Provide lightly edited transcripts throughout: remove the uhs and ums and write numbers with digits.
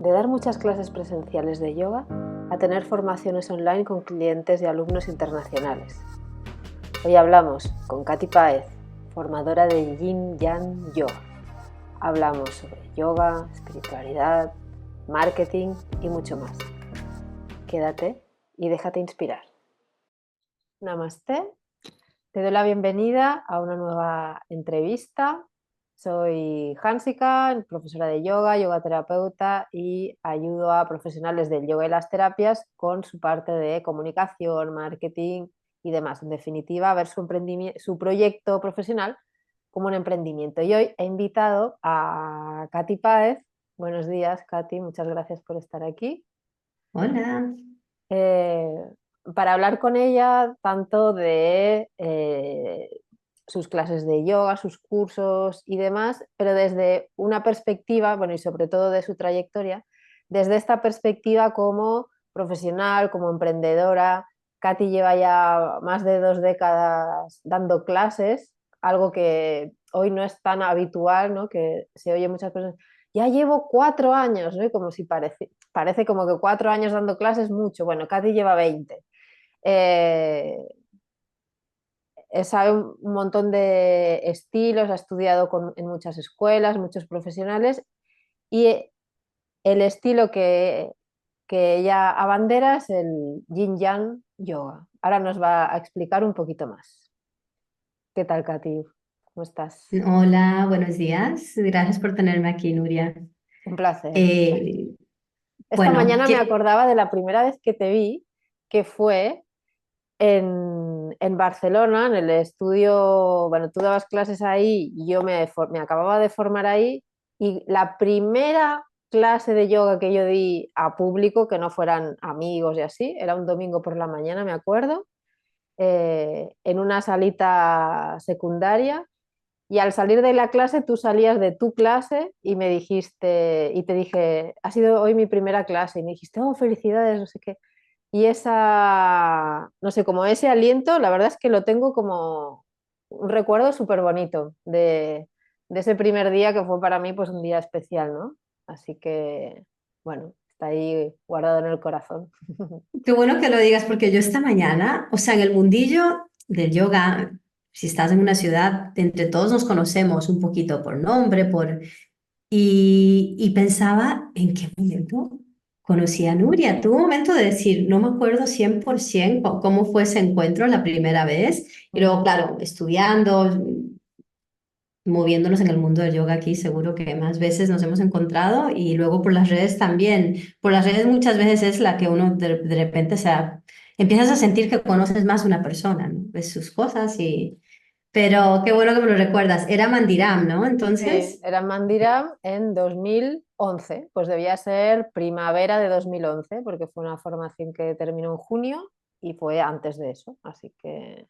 de dar muchas clases presenciales de yoga a tener formaciones online con clientes y alumnos internacionales. Hoy hablamos con Katy Páez, formadora de Yin Yang Yoga. Hablamos sobre yoga, espiritualidad, marketing y mucho más. Quédate y déjate inspirar. Namaste. Te doy la bienvenida a una nueva entrevista. Soy Hansika, profesora de yoga, yoga terapeuta y ayudo a profesionales del yoga y las terapias con su parte de comunicación, marketing y demás. En definitiva, a ver su proyecto profesional como un emprendimiento. Y hoy he invitado a Katy Páez. Buenos días, Katy, muchas gracias por estar aquí. Hola. Eh, para hablar con ella tanto de sus clases de yoga, sus cursos y demás, pero desde una perspectiva, bueno, y sobre todo de su trayectoria, desde esta perspectiva como profesional, como emprendedora. Katy lleva ya más de 2 décadas dando clases, algo que hoy no es tan habitual, ¿no? Que se oye muchas personas, ya llevo 4 años, ¿no? Y como si parece como que 4 años dando clases mucho. Bueno, Katy lleva 20. Eh, Sabe un montón de estilos, ha estudiado en muchas escuelas, muchos profesionales, y el estilo que ella abandera es el Yin Yang Yoga. Ahora nos va a explicar un poquito más. ¿Qué tal, Katy? ¿Cómo estás? Hola, buenos días. Gracias por tenerme aquí, Nuria. Un placer. Eh, Esta bueno, mañana me acordaba de la primera vez que te vi, que fue en Barcelona, en el estudio. Bueno, tú dabas clases ahí, y yo me acababa de formar ahí, y la primera clase de yoga que yo di a público, que no fueran amigos y así, era un domingo por la mañana, me acuerdo, en una salita secundaria. Y al salir de la clase, tú salías de tu clase y me dijiste, y te dije, ha sido hoy mi primera clase, y me dijiste, oh, felicidades, no sé qué. Y esa, no sé, como ese aliento, la verdad es que lo tengo como un recuerdo súper bonito de ese primer día que fue para mí pues un día especial, ¿no? Así que, bueno, está ahí guardado en el corazón. qué bueno que lo digas porque yo esta mañana, o sea, en el mundillo del yoga, si estás en una ciudad, entre todos nos conocemos un poquito por nombre, y pensaba, ¿en qué momento conocí a Nuria? Tuve un momento de decir, no me acuerdo 100% cómo fue ese encuentro la primera vez. Y luego, claro, estudiando, moviéndonos en el mundo del yoga aquí, seguro que más veces nos hemos encontrado y luego por las redes también. Por las redes muchas veces es la que uno de repente empiezas a sentir que conoces más a una persona, ¿no? Ves sus cosas y... Pero qué bueno que me lo recuerdas. Era Mandiram, ¿no? Sí, Entonces, era en Mandiram en 2011, pues debía ser primavera de 2011, porque fue una formación que terminó en junio y fue antes de eso, así que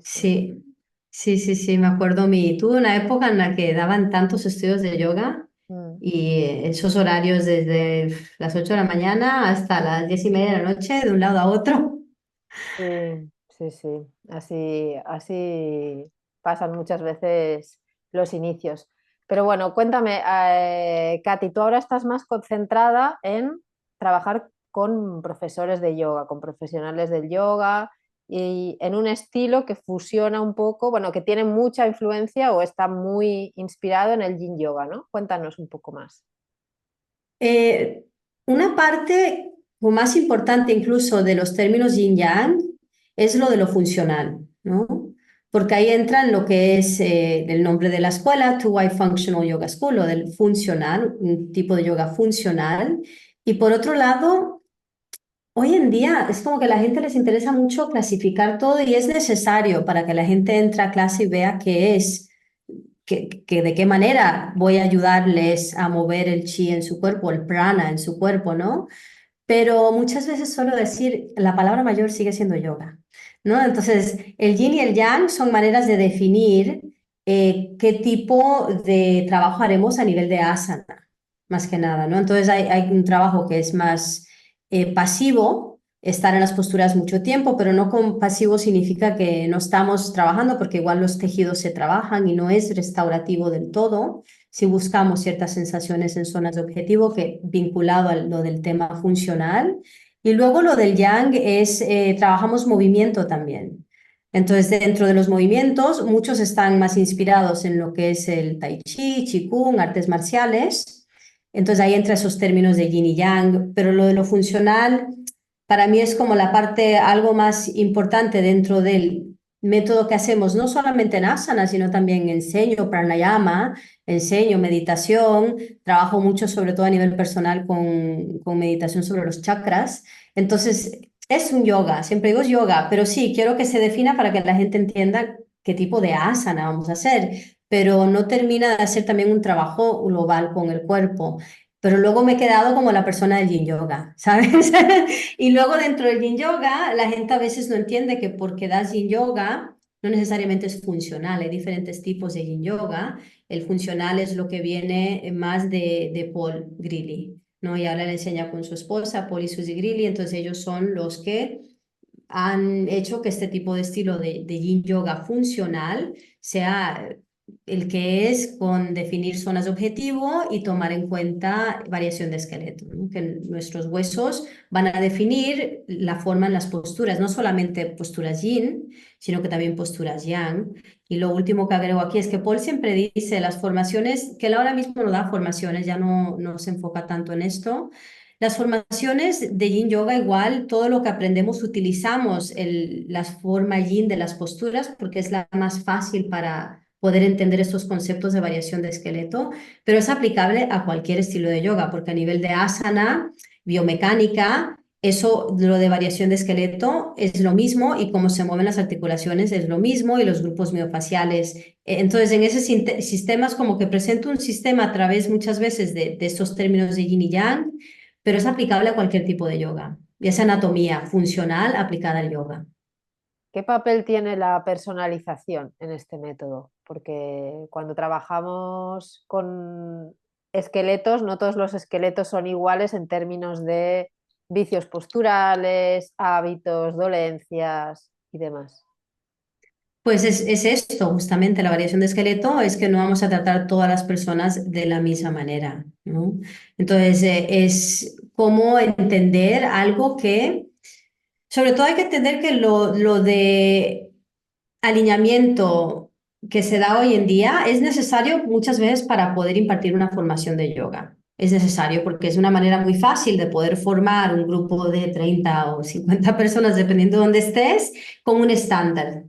sí, sí. sí, sí, me acuerdo tuve una época en la que daban tantos estudios de yoga Mm. y esos horarios desde las 8 de la mañana hasta las 10:30 de la noche, de un lado a otro. Sí, sí, sí, así pasan muchas veces los inicios. Pero bueno, cuéntame, Katy, tú ahora estás más concentrada en trabajar con profesores de yoga, con profesionales del yoga, y en un estilo que fusiona un poco, bueno, que tiene mucha influencia o está muy inspirado en el Yin Yoga, ¿no? Cuéntanos un poco más. Eh, una parte o más importante incluso de los términos yin-yang es lo de lo funcional, ¿no? Porque ahí entra en lo que es el nombre de la escuela, Two Way Functional Yoga School, lo del funcional, un tipo de yoga funcional. Y por otro lado, hoy en día es como que a la gente les interesa mucho clasificar todo y es necesario para que la gente entre a clase y vea qué es, que de qué manera voy a ayudarles a mover el chi en su cuerpo, el prana en su cuerpo, ¿no? Pero muchas veces solo decir la palabra mayor sigue siendo yoga, ¿no? Entonces, el yin y el yang son maneras de definir qué tipo de trabajo haremos a nivel de asana, más que nada, ¿no? Entonces, hay un trabajo que es más pasivo, estar en las posturas mucho tiempo, pero no compasivo significa que no estamos trabajando, porque igual los tejidos se trabajan y no es restaurativo del todo. Si buscamos ciertas sensaciones en zonas de objetivo, que vinculado a lo del tema funcional. Y luego lo del yang es, trabajamos movimiento también. Entonces, dentro de los movimientos, muchos están más inspirados en lo que es el tai chi, qigong, artes marciales. Entonces ahí entra esos términos de yin y yang, pero lo de lo funcional para mí es como la parte algo más importante dentro del método que hacemos, no solamente en asana, sino también enseño pranayama, enseño meditación, trabajo mucho sobre todo a nivel personal con meditación sobre los chakras. Entonces, es un yoga, siempre digo es yoga, pero sí, quiero que se defina para que la gente entienda qué tipo de asana vamos a hacer, pero no termina de hacer también un trabajo global con el cuerpo. Pero luego me he quedado como la persona del yin yoga, ¿sabes? Y luego dentro del yin yoga, la gente a veces no entiende que porque das yin yoga, no necesariamente es funcional, hay diferentes tipos de yin yoga. El funcional es lo que viene más de Paul Grilly, ¿no? Y ahora le enseña con su esposa, Paul y Susie Grilly, entonces ellos son los que han hecho que este tipo de estilo de yin yoga funcional sea el que es con definir zonas de objetivo y tomar en cuenta variación de esqueleto, ¿no? Que nuestros huesos van a definir la forma en las posturas, no solamente posturas yin, sino que también posturas yang. Y lo último que agrego aquí es que Paul siempre dice las formaciones, que él ahora mismo no da formaciones, ya no se enfoca tanto en esto. Las formaciones de Yin Yoga, igual, todo lo que aprendemos, utilizamos la forma Yin de las posturas porque es la más fácil para poder entender estos conceptos de variación de esqueleto, pero es aplicable a cualquier estilo de yoga, porque a nivel de asana, biomecánica, eso, lo de variación de esqueleto es lo mismo y cómo se mueven las articulaciones es lo mismo y los grupos miofaciales. Entonces, en ese sistema es como que presento un sistema a través muchas veces de estos términos de Yin y Yang, pero es aplicable a cualquier tipo de yoga. Y esa anatomía funcional aplicada al yoga. ¿Qué papel tiene la personalización en este método? Porque cuando trabajamos con esqueletos, no todos los esqueletos son iguales en términos de vicios posturales, hábitos, dolencias y demás. Pues es esto, justamente la variación de esqueleto, es que no vamos a tratar todas las personas de la misma manera, ¿no? Entonces, es cómo entender algo que, sobre todo hay que entender que lo de alineamiento que se da hoy en día es necesario muchas veces para poder impartir una formación de yoga. Es necesario porque es una manera muy fácil de poder formar un grupo de 30 o 50 personas, dependiendo de dónde estés, con un estándar.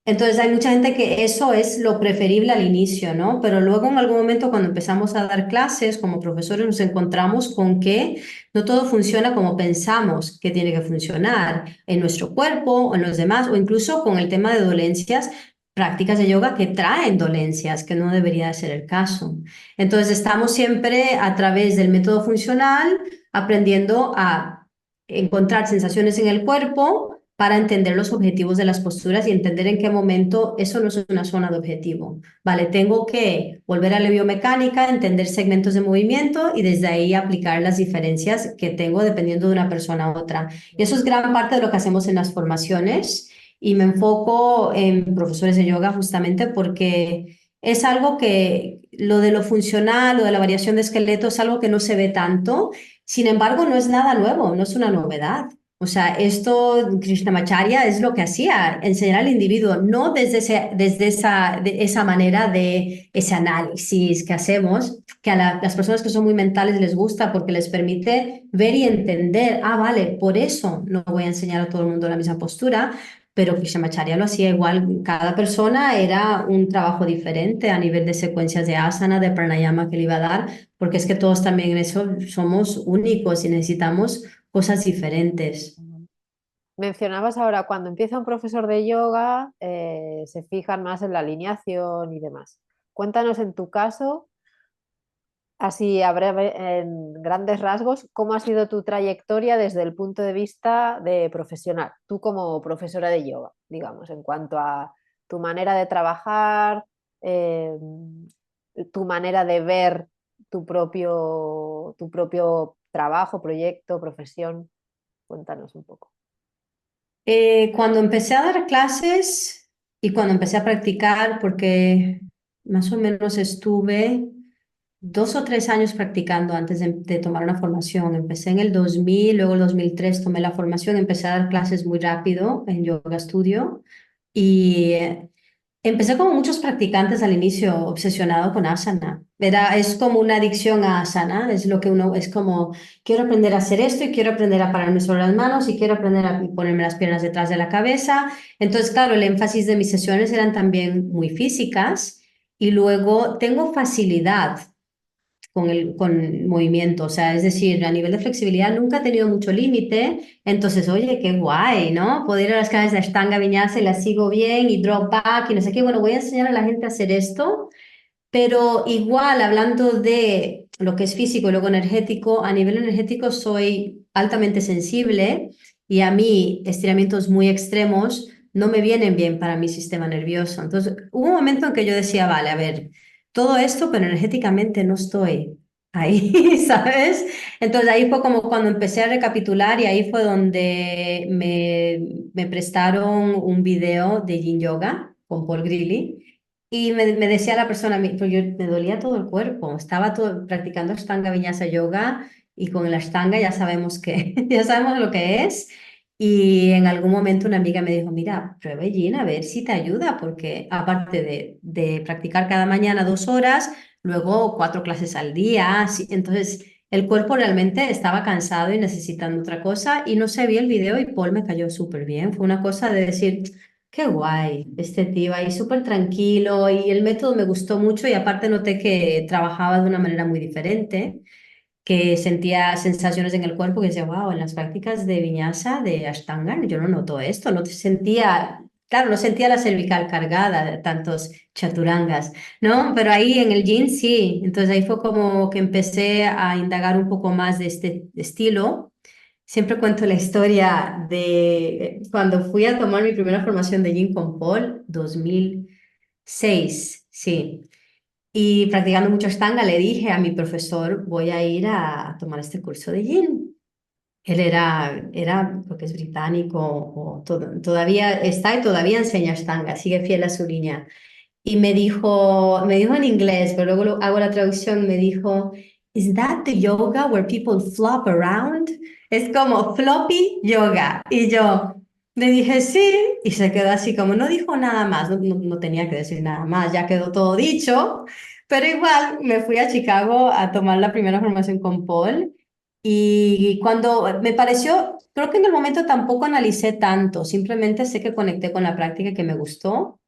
Entonces hay mucha gente que eso es lo preferible al inicio, ¿no? Pero luego en algún momento cuando empezamos a dar clases como profesores nos encontramos con que no todo funciona como pensamos que tiene que funcionar en nuestro cuerpo o en los demás, o incluso con el tema de dolencias, prácticas de yoga que traen dolencias, que no debería de ser el caso. Entonces estamos siempre a través del método funcional aprendiendo a encontrar sensaciones en el cuerpo para entender los objetivos de las posturas y entender en qué momento eso no es una zona de objetivo. Vale, tengo que volver a la biomecánica, entender segmentos de movimiento y desde ahí aplicar las diferencias que tengo dependiendo de una persona a otra. Y eso es gran parte de lo que hacemos en las formaciones y me enfoco en profesores de yoga justamente porque es algo que lo de lo funcional, lo de la variación de esqueleto es algo que no se ve tanto. Sin embargo, no es nada nuevo, no es una novedad. O sea, esto Krishnamacharya es lo que hacía, enseñar al individuo, no desde esa manera de ese análisis que hacemos, que a las personas que son muy mentales les gusta porque les permite ver y entender, ah, vale, por eso no voy a enseñar a todo el mundo la misma postura, pero Krishnamacharya lo hacía igual, cada persona era un trabajo diferente a nivel de secuencias de asana, de pranayama que le iba a dar, porque es que todos también en eso somos únicos y necesitamos cosas diferentes. Mencionabas ahora, cuando empieza un profesor de yoga, se fijan más en la alineación y demás. Cuéntanos en tu caso, así a en grandes rasgos, cómo ha sido tu trayectoria desde el punto de vista de profesional, tú como profesora de yoga, digamos, en cuanto a tu manera de trabajar, eh, tu manera de ver tu propio trabajo, proyecto, profesión. Cuéntanos un poco. Cuando empecé a dar clases y cuando empecé a practicar, porque más o menos estuve 2 o 3 años practicando antes de tomar una formación. Empecé en el 2000, luego el 2003 tomé la formación, empecé a dar clases muy rápido en Yoga Studio y empecé como muchos practicantes al inicio, obsesionado con asana. Es como una adicción a asana, es lo que uno, es como, quiero aprender a hacer esto y quiero aprender a pararme sobre las manos y quiero aprender a ponerme las piernas detrás de la cabeza. Entonces, claro, el énfasis de mis sesiones eran también muy físicas y luego tengo facilidad con movimiento, o sea, es decir, a nivel de flexibilidad nunca he tenido mucho límite, entonces, oye, qué guay, ¿no? Poder ir a las clases de Ashtanga Vinyasa y las sigo bien y drop back y no sé qué, bueno, voy a enseñar a la gente a hacer esto, pero igual, hablando de lo que es físico y luego energético, a nivel energético soy altamente sensible y a mí estiramientos muy extremos no me vienen bien para mi sistema nervioso. Entonces, hubo un momento en que yo decía, vale, a ver, todo esto, pero energéticamente no estoy ahí, ¿sabes? Entonces ahí fue como cuando empecé a recapitular y ahí fue donde me prestaron un video de Yin Yoga con Paul Grilly. Y me decía la persona, porque me dolía todo el cuerpo, estaba practicando Ashtanga Vinyasa Yoga y con el Ashtanga ya sabemos que, ya sabemos lo que es. Y en algún momento una amiga me dijo, mira, prueba Yin a ver si te ayuda, porque aparte de practicar cada mañana 2 horas, luego 4 clases al día, entonces el cuerpo realmente estaba cansado y necesitando otra cosa y no se vi el video y Paul me cayó súper bien. Fue una cosa de decir... Qué guay, este tío ahí súper tranquilo y el método me gustó mucho y aparte noté que trabajaba de una manera muy diferente, que sentía sensaciones en el cuerpo que decía, wow, en las prácticas de viñasa, de Ashtanga, yo no noto esto, no te sentía, claro, no sentía la cervical cargada de tantos chaturangas, ¿no? Pero ahí en el yin sí, entonces ahí fue como que empecé a indagar un poco más de este estilo. Siempre cuento la historia de cuando fui a tomar mi primera formación de Yin con Paul, 2006, sí. Y practicando mucho Ashtanga le dije a mi profesor, voy a ir a tomar este curso de Yin. Él creo que es británico, o todavía está y todavía enseña Ashtanga, sigue fiel a su línea. Y me dijo en inglés, pero luego hago la traducción, me dijo, ¿Is that the yoga where people flop around? Es como floppy yoga. Y yo le dije sí, y se quedó así como no dijo nada más, no tenía que decir nada más, ya quedó todo dicho, pero igual me fui a Chicago a tomar la primera formación con Paul. Y cuando me pareció, creo que en el momento tampoco analicé tanto, simplemente sé que conecté con la práctica que me gustó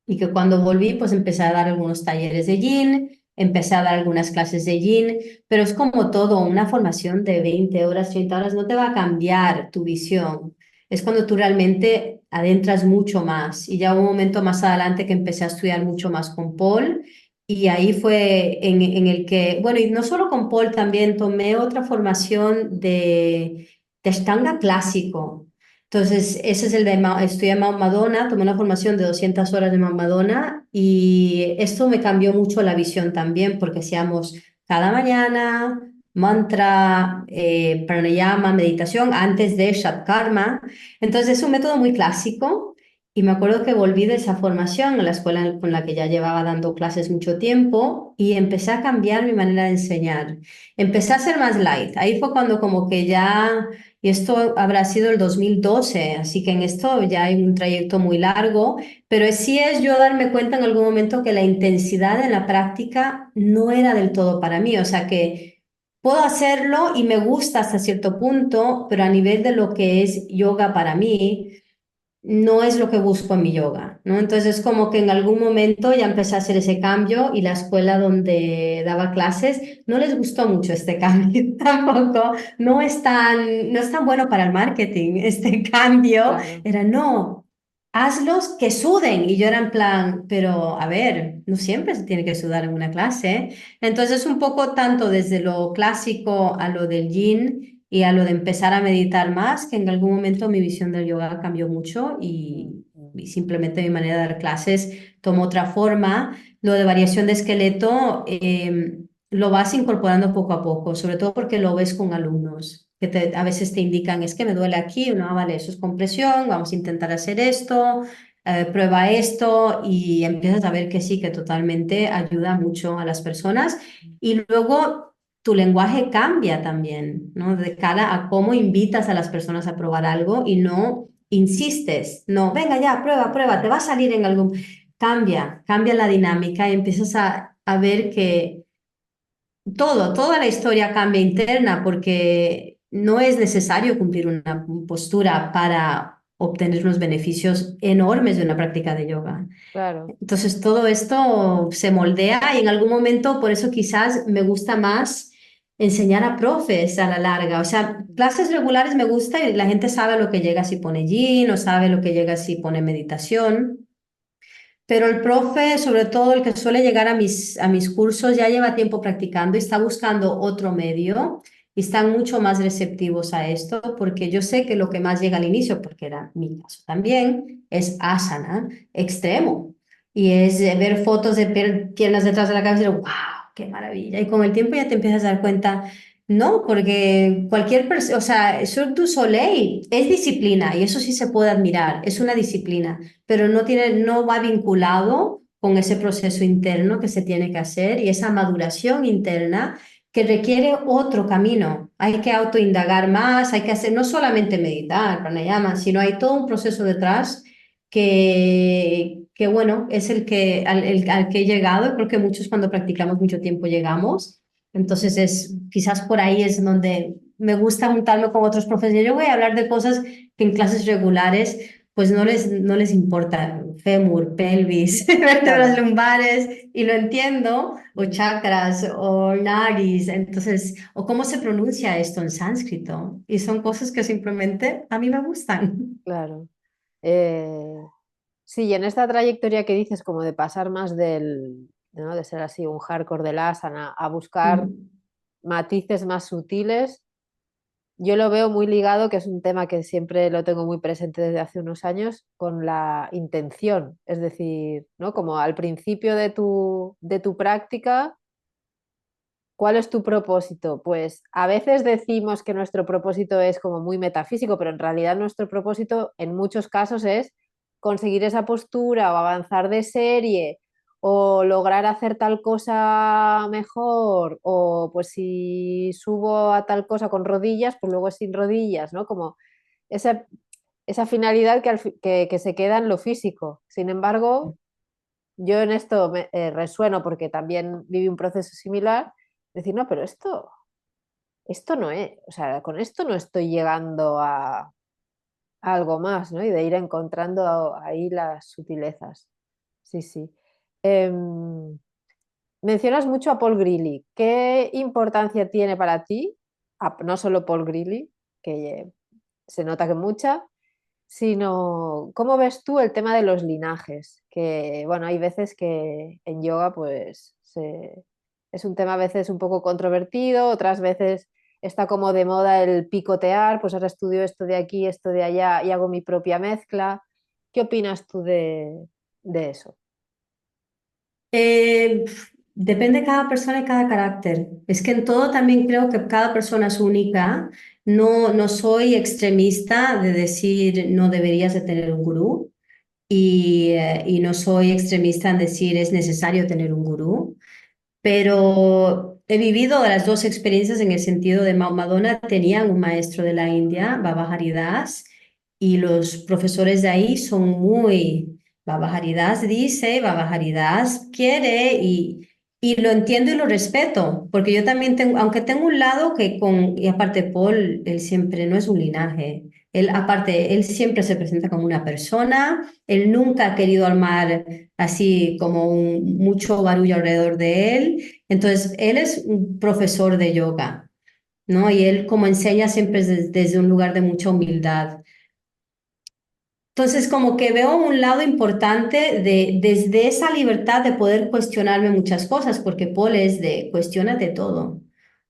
y que cuando volví, pues empecé a dar algunos talleres de Yin, empecé a dar algunas clases de Yin, pero es como todo, una formación de 20 horas, 30 horas no te va a cambiar tu visión. Es cuando tú realmente adentras mucho más. Y ya hubo un momento más adelante que empecé a estudiar mucho más con Paul. Y ahí fue en el que, bueno, y no solo con Paul, también tomé otra formación de Ashtanga clásico. Entonces, ese es el de, estoy en Mount Madonna, tomé una formación de 200 horas de Mount Madonna y esto me cambió mucho la visión también porque hacíamos cada mañana mantra, pranayama, meditación antes de Shatkarma. Entonces, es un método muy clásico y me acuerdo que volví de esa formación en la escuela con la que ya llevaba dando clases mucho tiempo y empecé a cambiar mi manera de enseñar. Empecé a ser más light. Ahí fue cuando como que ya y esto habrá sido el 2012, así que en esto ya hay un trayecto muy largo, pero sí es yo darme cuenta en algún momento que la intensidad en la práctica no era del todo para mí, o sea que puedo hacerlo y me gusta hasta cierto punto, pero a nivel de lo que es yoga para mí no es lo que busco en mi yoga, ¿no? Entonces es como que en algún momento ya empecé a hacer ese cambio y la escuela donde daba clases no les gustó mucho este cambio tampoco, no es tan bueno para el marketing este cambio, Claro. era no, hazlos que suden y yo era en plan, pero a ver, no siempre se tiene que sudar en una clase, entonces un poco tanto desde lo clásico a lo del yin y a lo de empezar a meditar más, que en algún momento mi visión del yoga cambió mucho y simplemente mi manera de dar clases tomó otra forma. Lo de variación de esqueleto lo vas incorporando poco a poco, sobre todo porque lo ves con alumnos. a veces te indican, es que me duele aquí, no, vale, eso es compresión, vamos a intentar hacer esto, prueba esto y empiezas a ver que sí, que totalmente ayuda mucho a las personas. Y luego tu lenguaje cambia también, ¿no? De cara a cómo invitas a las personas a probar algo y no insistes, no, venga ya, prueba, prueba, te va a salir en algún... Cambia la dinámica y empiezas a ver que toda la historia cambia interna porque no es necesario cumplir una postura para obtener unos beneficios enormes de una práctica de yoga. Claro, Entonces todo esto se moldea y en algún momento por eso quizás me gusta más enseñar a profes a la larga. O sea, clases regulares me gusta y la gente sabe lo que llega si pone yin o sabe lo que llega si pone meditación. Pero el profe, sobre todo el que suele llegar a mis cursos, ya lleva tiempo practicando y está buscando otro medio y están mucho más receptivos a esto porque yo sé que lo que más llega al inicio, porque era mi caso también, es asana extremo. Y es ver fotos de piernas detrás de la cabeza y decir, wow, qué maravilla. Y con el tiempo ya te empiezas a dar cuenta, no, porque cualquier persona, o sea, Cirque du Soleil es disciplina y eso sí se puede admirar, es una disciplina, pero no va vinculado con ese proceso interno que se tiene que hacer y esa maduración interna que requiere otro camino. Hay que autoindagar más, hay que hacer no solamente meditar, pranayama, sino hay todo un proceso detrás que bueno, es al que he llegado. Creo que muchos cuando practicamos mucho tiempo llegamos. Entonces quizás por ahí es donde me gusta juntarme con otros profesores. Yo voy a hablar de cosas que en clases regulares pues no les importa, fémur, pelvis, vértebras claro. lumbares, y lo entiendo, o Mm, chakras, o nadis, entonces, o cómo se pronuncia esto en sánscrito, y son cosas que simplemente a mí me gustan. claro. Eh, sí, y en esta trayectoria que dices, como de pasar más ¿no? De ser así un hardcore del asana a buscar Mm. matices más sutiles, yo lo veo muy ligado, que es un tema que siempre lo tengo muy presente desde hace unos años, con la intención. Es decir, ¿no? Como al principio de tu práctica, ¿cuál es tu propósito? Pues a veces decimos que nuestro propósito es como muy metafísico, pero en realidad nuestro propósito en muchos casos es conseguir esa postura o avanzar de serie o lograr hacer tal cosa mejor o pues si subo a tal cosa con rodillas, pues luego es sin rodillas, ¿no? Como esa, esa finalidad que se queda en lo físico. Sin embargo, yo en esto resueno porque también viví un proceso similar, decir, no, pero esto no es, o sea, con esto no estoy llegando a algo más, ¿no? Y de ir encontrando ahí las sutilezas. Sí, sí. Em, mencionas mucho a Paul Grilly. ¿Qué importancia tiene para ti? No solo Paul Grilly, que se nota que mucha, sino cómo ves tú el tema de los linajes, que bueno, hay veces que en yoga pues es un tema a veces un poco controvertido, otras veces está como de moda el picotear, pues ahora estudio esto de aquí, esto de allá y hago mi propia mezcla. ¿Qué opinas tú de eso? Eh, depende de cada persona y cada carácter. Es que en todo también creo que cada persona es única. No soy extremista de decir no deberías de tener un gurú y no soy extremista en decir es necesario tener un gurú, pero he vivido las dos experiencias en el sentido de Madonna tenían un maestro de la India, Baba Haridas, y los profesores de ahí son muy, Baba Haridas dice, Baba Haridas quiere, y lo entiendo y lo respeto, porque yo también tengo, aunque tengo un lado que y aparte Paul, él siempre no es un linaje, él aparte, él siempre se presenta como una persona, él nunca ha querido armar así como mucho barullo alrededor de él. Entonces, él es un profesor de yoga, ¿no? Y él como enseña siempre es desde un lugar de mucha humildad. Entonces, como que veo un lado importante desde esa libertad de poder cuestionarme muchas cosas, porque Paul es de cuestiónate todo.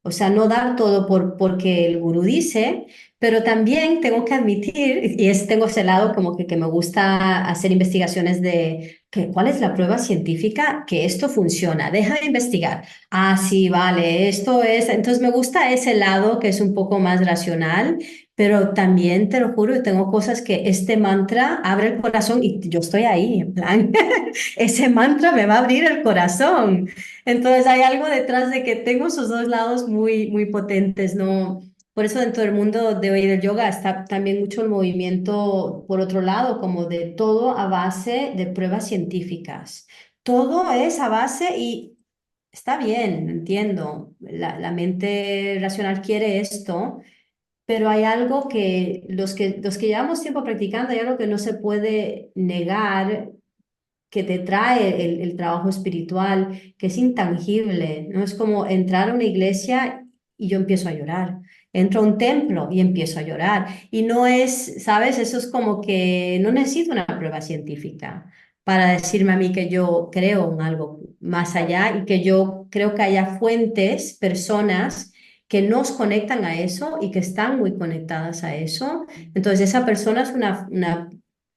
O sea, no dar todo porque el gurú dice, pero también tengo que admitir, y tengo ese lado como que me gusta hacer investigaciones de cuál es la prueba científica que esto funciona. Deja de investigar. Ah, sí, vale, esto es. Entonces me gusta ese lado que es un poco más racional, pero también te lo juro, tengo cosas que este mantra abre el corazón y yo estoy ahí, en plan, ese mantra me va a abrir el corazón. Entonces hay algo detrás de que tengo esos dos lados muy, muy potentes, ¿no? Por eso dentro del mundo de hoy del yoga está también mucho el movimiento, por otro lado, como de todo a base de pruebas científicas. Todo es a base y está bien, entiendo, la mente racional quiere esto, pero hay algo que los que llevamos tiempo practicando, hay algo que no se puede negar que te trae el trabajo espiritual, que es intangible, ¿no? Es como entrar a una iglesia y yo empiezo a llorar. Entro a un templo y empiezo a llorar. Y no es, ¿sabes? Eso es como que no necesito una prueba científica para decirme a mí que yo creo en algo más Claro. allá y que yo creo que haya fuentes, personas que nos conectan a eso y que están muy conectadas a eso. Entonces, esa persona es una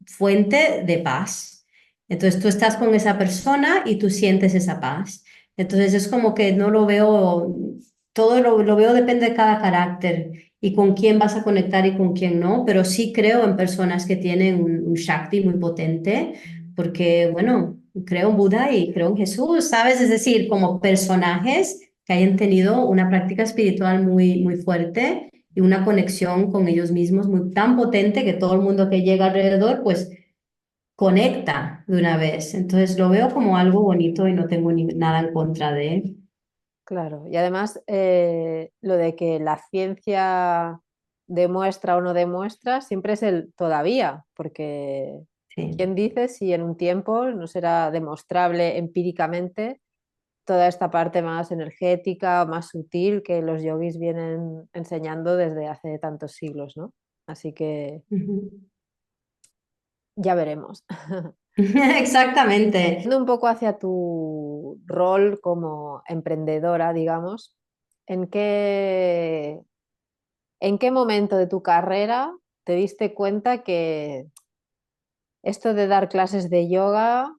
fuente de paz. Entonces tú estás con esa persona y tú sientes esa paz. Entonces es como que no lo veo, todo lo veo depende de cada carácter y con quién vas a conectar y con quién no, pero sí creo en personas que tienen un Shakti muy potente, porque bueno, creo en Buda y creo en Jesús, ¿sabes? Es decir, como personajes que hayan tenido una práctica espiritual muy, muy fuerte y una conexión con ellos mismos muy tan potente que todo el mundo que llega alrededor, pues conecta de una vez. Entonces lo veo como algo bonito y no tengo nada en contra de él. Claro, y además lo de que la ciencia demuestra o no demuestra siempre es el todavía, porque Sí. ¿quién dice si en un tiempo no será demostrable empíricamente toda esta parte más energética o más sutil que los yogis vienen enseñando desde hace tantos siglos, ¿no? Así que Ujú. ya veremos. Exactamente. Yendo un poco hacia tu rol como emprendedora, digamos, ¿en qué, ¿en qué momento de tu carrera te diste cuenta que esto de dar clases de yoga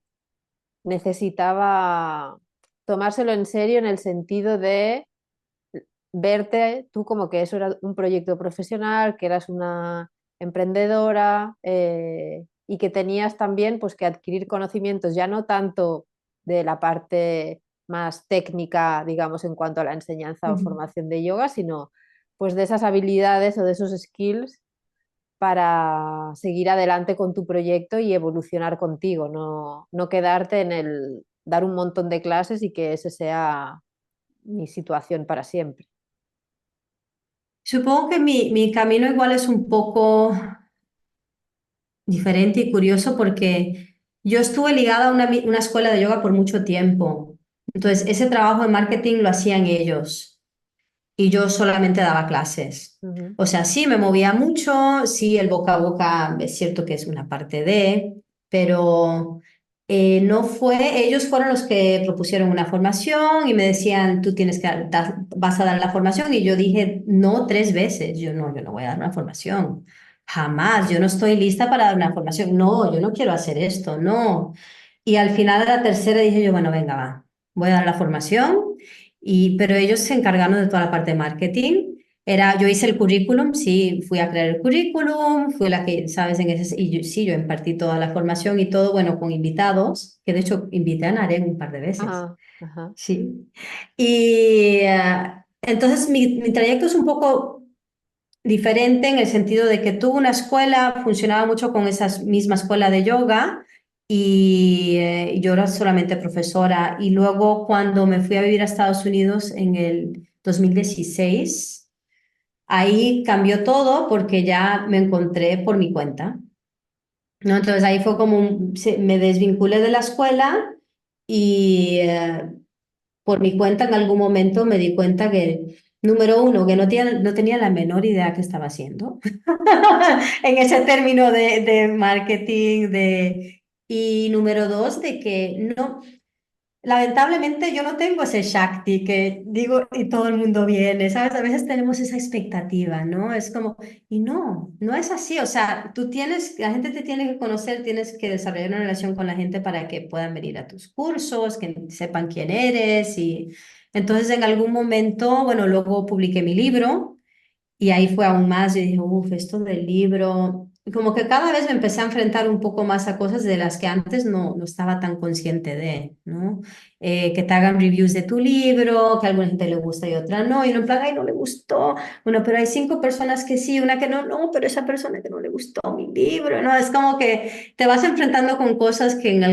necesitaba tomárselo en serio en el sentido de verte tú como que eso era un proyecto profesional, que eras una emprendedora y que tenías también pues que adquirir conocimientos ya no tanto de la parte más técnica, digamos, en cuanto a la enseñanza o Ujú. formación de yoga, sino pues de esas habilidades o de esos skills para seguir adelante con tu proyecto y evolucionar contigo, no quedarte en el dar un montón de clases y que ese sea mi situación para siempre. Supongo que mi camino igual es un poco diferente y curioso porque yo estuve ligada a una escuela de yoga por mucho tiempo. Entonces, ese trabajo de marketing lo hacían ellos y yo solamente daba clases. Ujú. O sea, sí me movía mucho, sí el boca a boca es cierto que es una parte de, pero no fue, ellos fueron los que propusieron una formación y me decían, tú tienes que vas a dar la formación y yo dije, no 3 veces, yo no voy a dar una formación. Jamás, yo no estoy lista para dar una formación. No, yo no quiero hacer esto, no. Y al final de la tercera dije yo, bueno, venga, va, voy a dar la formación. Pero ellos se encargaron de toda la parte de marketing. Yo hice el currículum, sí, fui a crear el currículum, fui la que, sabes, sí, yo impartí toda la formación y todo, bueno, con invitados, que de hecho invité a Naren un par de veces, Ajá, ajá. sí. Y entonces mi trayecto es un poco diferente en el sentido de que tuve una escuela, funcionaba mucho con esa misma escuela de yoga y yo era solamente profesora. Y luego cuando me fui a vivir a Estados Unidos en el 2016, ahí cambió todo porque ya me encontré por mi cuenta, ¿no? Entonces ahí fue como me desvinculé de la escuela y por mi cuenta en algún momento me di cuenta que, número uno, que no tenía la menor idea qué estaba haciendo en ese término de marketing, y número dos, de que no. lamentablemente yo no tengo ese Shakti que digo y todo el mundo viene, ¿sabes? A veces tenemos esa expectativa, ¿no? Es como, y no, no es así. O sea, tú tienes, la gente te tiene que conocer, tienes que desarrollar una relación con la gente para que puedan venir a tus cursos, que sepan quién eres. Y entonces en algún momento, bueno, luego publiqué mi libro. Y ahí fue aún más, yo dije, uff, esto del libro, y como que cada vez me empecé a enfrentar un poco más a cosas de las que antes no estaba tan consciente de, ¿no? Que te hagan reviews de tu libro, que a alguna gente le gusta y otra no, y uno en plan, ay, no le gustó, bueno, pero hay 5 personas que sí, una que no, no, pero esa persona que no le gustó mi libro, ¿no? Es como que te vas enfrentando con cosas que en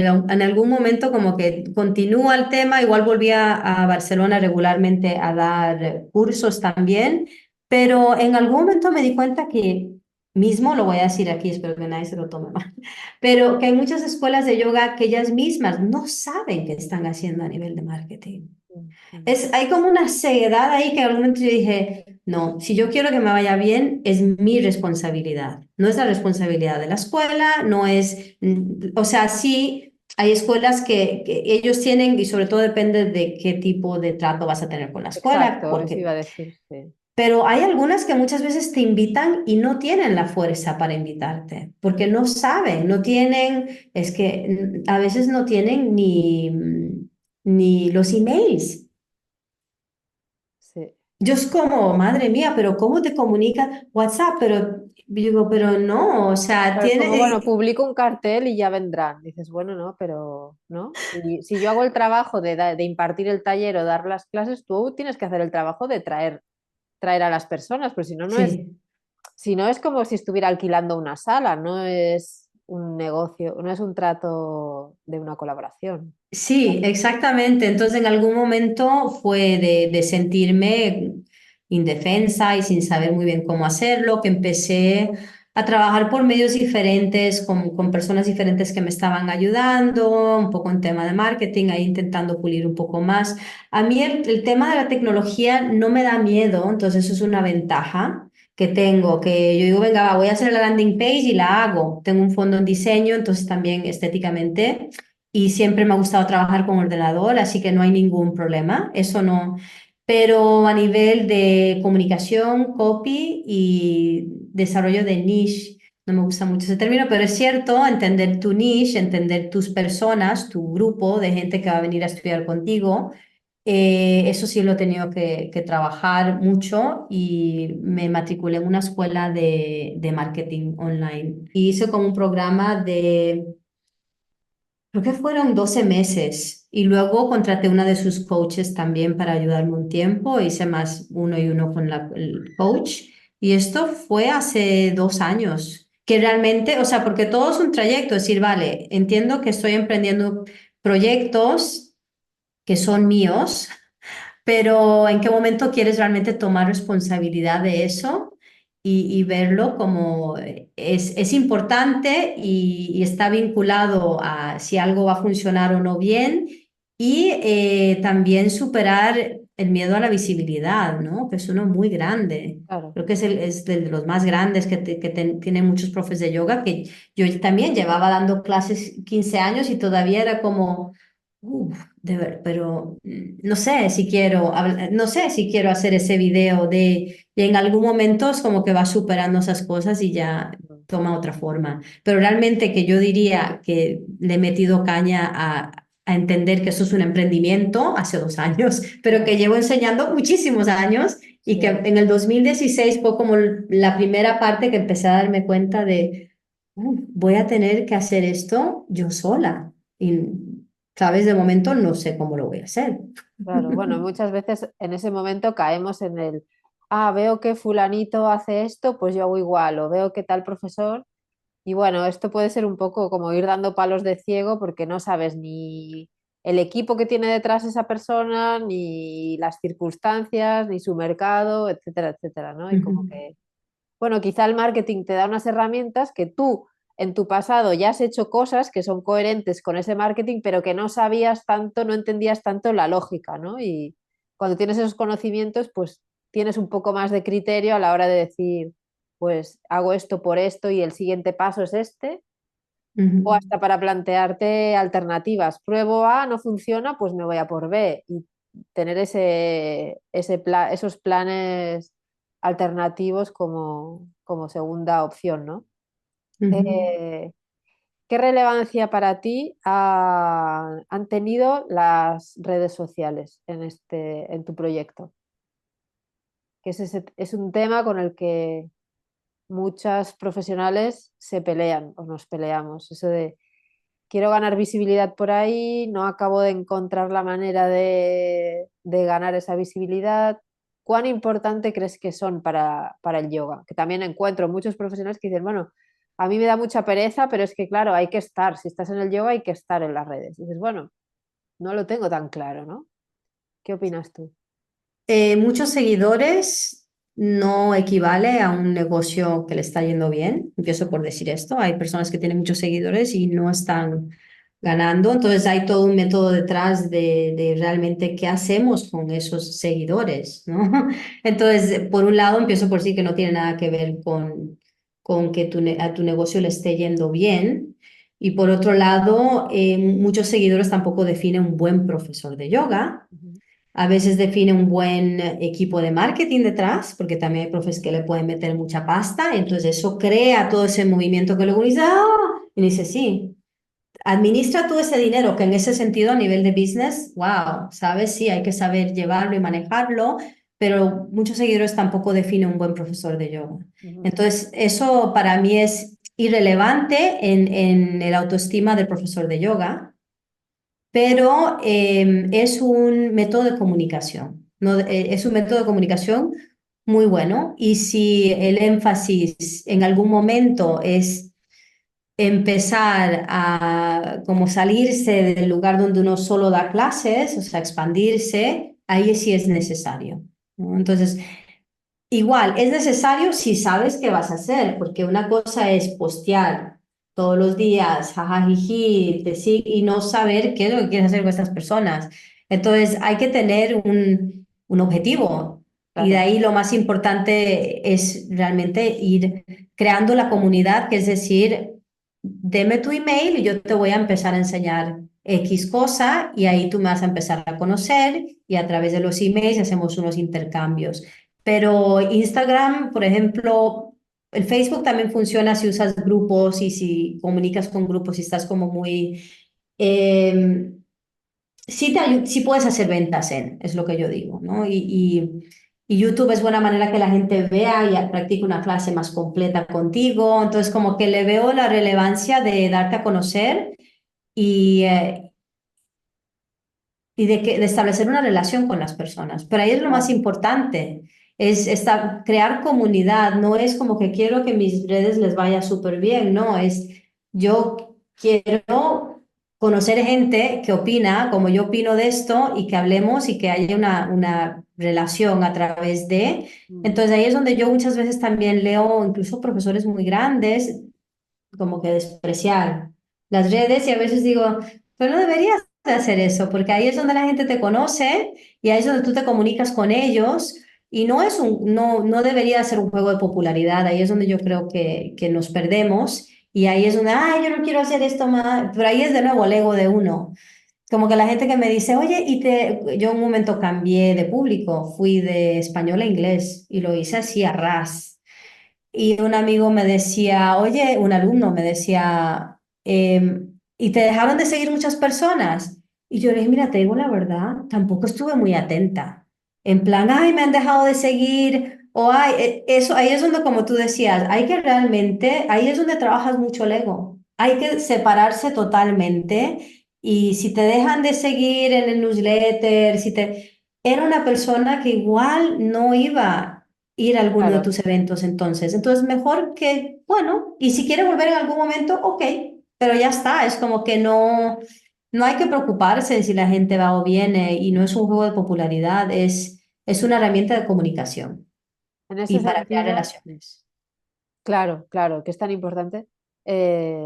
algún momento como que continúa el tema, igual volví a Barcelona regularmente a dar cursos también. Pero en algún momento me di cuenta que, mismo lo voy a decir aquí, espero que nadie se lo tome mal, pero que hay muchas escuelas de yoga que ellas mismas no saben qué están haciendo a nivel de marketing. Ujú. Hay como una ceguedad ahí que en algún momento yo dije, no, si yo quiero que me vaya bien, es mi responsabilidad. No es la responsabilidad de la escuela, no es, o sea, sí, hay escuelas que ellos tienen y sobre todo depende de qué tipo de trato vas a tener con la escuela, Exacto, eso iba porque a decir, sí. pero hay algunas que muchas veces te invitan y no tienen la fuerza para invitarte, porque no saben, no tienen, es que a veces no tienen ni los emails. Sí. Yo es como, madre mía, pero ¿cómo te comunica WhatsApp? Pero digo, pero no, o sea, Claro, es como, tiene, bueno, publico un cartel y ya vendrán. Dices, bueno, no, pero no. Si yo hago el trabajo de impartir el taller o dar las clases, tú tienes que hacer el trabajo de traer a las personas, pero si no, sí. si no es como si estuviera alquilando una sala, no es un negocio, no es un trato de una colaboración. Sí, exactamente. Entonces en algún momento fue de sentirme indefensa y sin saber muy bien cómo hacerlo, que empecé a trabajar por medios diferentes, con personas diferentes que me estaban ayudando, un poco en tema de marketing, ahí intentando pulir un poco más. A mí el tema de la tecnología no me da miedo, entonces eso es una ventaja que tengo, que yo digo, venga, voy a hacer la landing page y la hago. Tengo un fondo en diseño, entonces también estéticamente y siempre me ha gustado trabajar con ordenador, así que no hay ningún problema, eso no. Pero a nivel de comunicación, copy y desarrollo de niche, no me gusta mucho ese término, pero es cierto, entender tu niche, entender tus personas, tu grupo de gente que va a venir a estudiar contigo. Eso sí lo he tenido que trabajar mucho y me matriculé en una escuela de marketing online. Y hice como un programa de creo que fueron 12 meses y luego contraté una de sus coaches también para ayudarme un tiempo, hice más uno y uno con el coach y esto fue hace 2 años, que realmente, o sea, porque todo es un trayecto, es decir, vale, entiendo que estoy emprendiendo proyectos que son míos, pero ¿en qué momento quieres realmente tomar responsabilidad de eso y verlo como es importante y está vinculado a si algo va a funcionar o no bien? Y también superar el miedo a la visibilidad, ¿no? Que es uno muy grande. Claro. Creo que es de los más grandes tienen muchos profes de yoga, que yo también llevaba dando clases 15 años y todavía era como... De ver, pero no sé si quiero, no sé si quiero hacer ese video y en algún momento es como que va superando esas cosas y ya toma otra forma. Pero realmente que yo diría que le he metido caña a entender que eso es un emprendimiento hace 2 años, pero que Ya, llevo enseñando muchísimos años y que sí. en el 2016 fue como la primera parte que empecé a darme cuenta de, voy a tener que hacer esto yo sola. Y ¿sabes? De momento no sé cómo lo voy a hacer. Claro, bueno, muchas veces en ese momento caemos en veo que fulanito hace esto, pues yo hago igual, o veo que tal profesor, y bueno, esto puede ser un poco como ir dando palos de ciego porque no sabes ni el equipo que tiene detrás esa persona, ni las circunstancias, ni su mercado, etcétera, etcétera, ¿no? Y como que bueno, quizá el marketing te da unas herramientas que tú en tu pasado ya has hecho cosas que son coherentes con ese marketing, pero que no sabías tanto, no entendías tanto la lógica, ¿no? Y cuando tienes esos conocimientos, pues tienes un poco más de criterio a la hora de decir, pues hago esto por esto y el siguiente paso es este. O Ujú, hasta para plantearte alternativas. Pruebo A, no funciona, pues me voy a por B. Y tener esos planes alternativos como segunda opción, ¿no? ujú. Eh, ¿Qué relevancia para ti han tenido las redes sociales en tu proyecto? Que es un tema con el que muchas profesionales se pelean o nos peleamos. Eso de quiero ganar visibilidad por ahí, no acabo de encontrar la manera de ganar esa visibilidad. ¿Cuán importante crees que son para el yoga? Que también encuentro muchos profesionales que dicen, bueno, a mí me da mucha pereza, pero es que claro, hay que estar, si estás en el yoga hay que estar en las redes. Y dices, bueno, no lo tengo tan claro, ¿no? ¿Qué opinas tú? Muchos seguidores no equivale a un negocio que le está yendo bien. Empiezo por decir esto. Hay personas que tienen muchos seguidores y no están ganando. Entonces hay todo un método detrás de realmente qué hacemos con esos seguidores, ¿no? Entonces, por un lado, empiezo por decir que no tiene nada que ver con que a tu negocio le esté yendo bien. Y por otro lado, muchos seguidores tampoco definen un buen profesor de yoga. Ujú, A veces define un buen equipo de marketing detrás, porque también hay profes que le pueden meter mucha pasta, y entonces eso crea todo ese movimiento que luego uno dice, ¡ah! Y uno dice, sí, administra todo ese dinero, que en ese sentido a nivel de business, wow, ¿sabes? Sí, hay que saber llevarlo y manejarlo, pero muchos seguidores tampoco definen un buen profesor de yoga. ujú, Entonces, eso para mí es irrelevante en el autoestima del profesor de yoga, pero es un método de comunicación, ¿no? Es un método de comunicación muy bueno y si el énfasis en algún momento es empezar a como salirse del lugar donde uno solo da clases, o sea, expandirse, ahí sí es necesario, ¿no? Entonces, igual, es necesario si sabes qué vas a hacer, porque una cosa es postear todos los días, jajajiji, y no saber qué es lo que quieres hacer con estas personas. Entonces, hay que tener un objetivo. Y de claro. ahí lo más importante es realmente ir creando la comunidad, que es decir, deme tu email y yo te voy a empezar a enseñar X cosa y ahí tú me vas a empezar a conocer y a través de los emails hacemos unos intercambios. Pero Instagram, por ejemplo, el Facebook también funciona si usas grupos y si comunicas con grupos y estás como muy... eh, sí puedes hacer ventas es lo que yo digo, ¿no? Y YouTube es buena manera que la gente vea y practique una clase más completa contigo. Entonces, como que le veo la relevancia de darte a conocer y, de establecer una relación con las personas. Pero ahí es lo más Claro. importante, es crear comunidad, no es como que quiero que mis redes les vaya súper bien, no, es yo quiero conocer gente que opina como yo opino de esto y que hablemos y que haya una relación a través de... Mm. Entonces ahí es donde yo muchas veces también leo incluso profesores muy grandes como que despreciar las redes y a veces digo, pero no deberías de hacer eso, porque ahí es donde la gente te conoce y ahí es donde tú te comunicas con ellos y no debería ser un juego de popularidad, ahí es donde yo creo que nos perdemos y ahí es donde, ay, yo no quiero hacer esto más, pero ahí es de nuevo el ego de uno. Como que la gente que me dice, oye, yo en un momento cambié de público, fui de español a inglés y lo hice así a ras. Y un amigo me decía, oye, un alumno me decía, ¿y te dejaron de seguir muchas personas? Y yo le dije, mira, te digo la verdad, tampoco estuve muy atenta. En plan, ay, me han dejado de seguir, o ay, eso, ahí es donde, como tú decías, hay que realmente, ahí es donde trabajas mucho el ego. Hay que separarse totalmente. Y si te dejan de seguir en el newsletter, si te... Era una persona que igual no iba ir a alguno de Claro. tus eventos entonces. Entonces, mejor que, bueno, y si quiere volver en algún momento, ok, pero ya está, es como que no hay que preocuparse de si la gente va o viene y no es un juego de popularidad, es una herramienta de comunicación En ese y para crear sentido, relaciones. claro, claro, que es tan importante. Eh,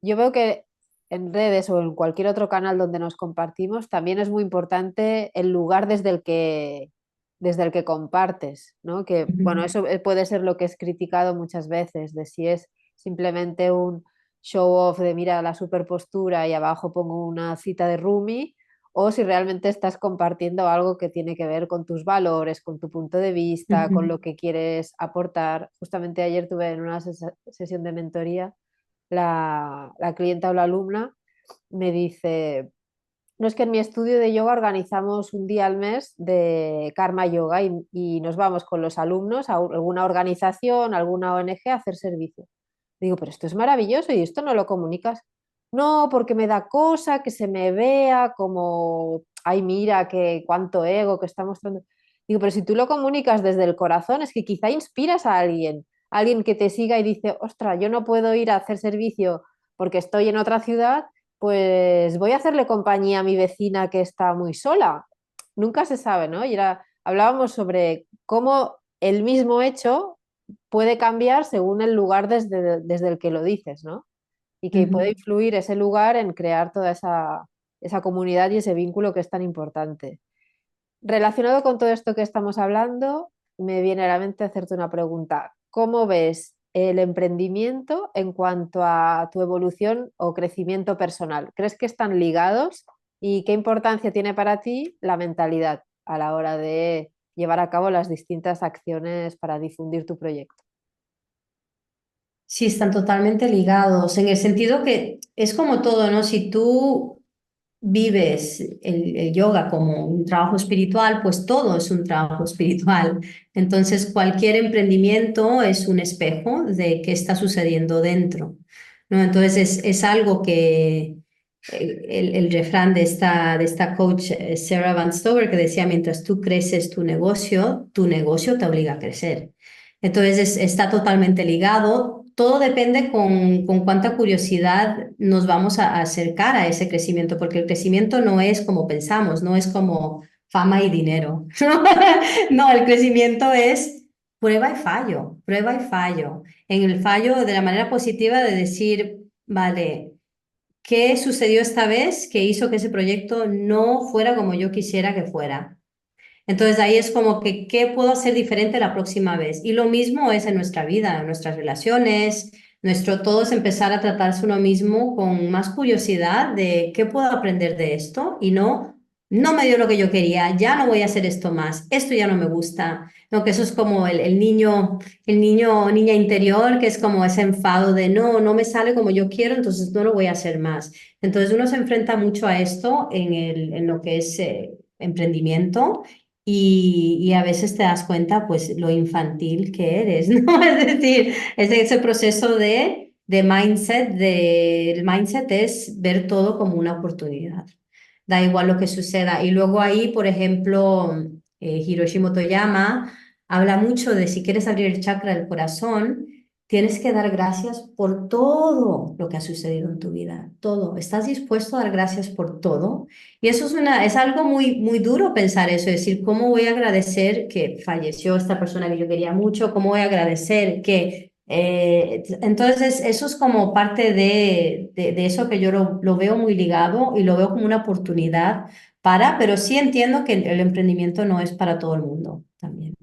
yo veo que en redes o en cualquier otro canal donde nos compartimos, también es muy importante el lugar desde el que compartes, ¿no? Que, bueno, Ujú, eso puede ser lo que es criticado muchas veces, de si es simplemente show off de mira la superpostura y abajo pongo una cita de Rumi, o si realmente estás compartiendo algo que tiene que ver con tus valores, con tu punto de vista, con Ujú. lo que quieres aportar. Justamente ayer tuve en una sesión de mentoría la clienta o la alumna me dice, no es que en mi estudio de yoga organizamos un día al mes de Karma Yoga y nos vamos con los alumnos a alguna organización, alguna ONG a hacer servicio. Digo, pero esto es maravilloso y esto no lo comunicas. No, porque me da cosa que se me vea como, ay, mira, que cuánto ego que está mostrando. Digo, pero si tú lo comunicas desde el corazón, es que quizá inspiras a alguien que te siga y dice, ostra, yo no puedo ir a hacer servicio porque estoy en otra ciudad, pues voy a hacerle compañía a mi vecina que está muy sola. Nunca se sabe, ¿no? Hablábamos sobre cómo el mismo hecho puede cambiar según el lugar desde el que lo dices, ¿no? Y que puede Ujú. influir ese lugar en crear toda esa comunidad y ese vínculo que es tan importante. Relacionado con todo esto que estamos hablando, me viene a la mente hacerte una pregunta. ¿Cómo ves el emprendimiento en cuanto a tu evolución o crecimiento personal? ¿Crees que están ligados? ¿Y qué importancia tiene para ti la mentalidad a la hora de llevar a cabo las distintas acciones para difundir tu proyecto? Sí, están totalmente ligados, en el sentido que es como todo, ¿no? Si tú vives el yoga como un trabajo espiritual, pues todo es un trabajo espiritual. Entonces, cualquier emprendimiento es un espejo de qué está sucediendo dentro, ¿no? Entonces, es algo que el refrán de esta coach Sarah Van Stover que decía, mientras tú creces tu negocio te obliga a crecer. Entonces, está totalmente ligado. Todo depende con cuánta curiosidad nos vamos a acercar a ese crecimiento, porque el crecimiento no es como pensamos, no es como fama y dinero. No, el crecimiento es prueba y fallo, prueba y fallo. En el fallo de la manera positiva de decir, vale, ¿qué sucedió esta vez que hizo que ese proyecto no fuera como yo quisiera que fuera? Entonces ahí es como que, ¿qué puedo hacer diferente la próxima vez? Y lo mismo es en nuestra vida, en nuestras relaciones, nuestro todo es empezar a tratarse uno mismo con más curiosidad de qué puedo aprender de esto y no me dio lo que yo quería, ya no voy a hacer esto más, esto ya no me gusta. No, que eso es como el niño, niña interior, que es como ese enfado de no me sale como yo quiero, entonces no lo voy a hacer más. Entonces uno se enfrenta mucho a esto en lo que es emprendimiento y a veces te das cuenta, pues, lo infantil que eres, ¿no? Es decir, ese proceso el mindset es ver todo como una oportunidad. Da igual lo que suceda. Y luego ahí, por ejemplo, Hiroshi Motoyama habla mucho de si quieres abrir el chakra del corazón, tienes que dar gracias por todo lo que ha sucedido en tu vida, todo. ¿Estás dispuesto a dar gracias por todo? Y eso es algo muy, muy duro pensar eso, es decir, ¿cómo voy a agradecer que falleció esta persona que yo quería mucho? ¿Cómo voy a agradecer que... entonces, eso es como parte de eso que yo lo veo muy ligado y lo veo como una oportunidad pero sí entiendo que el emprendimiento no es para todo el mundo también.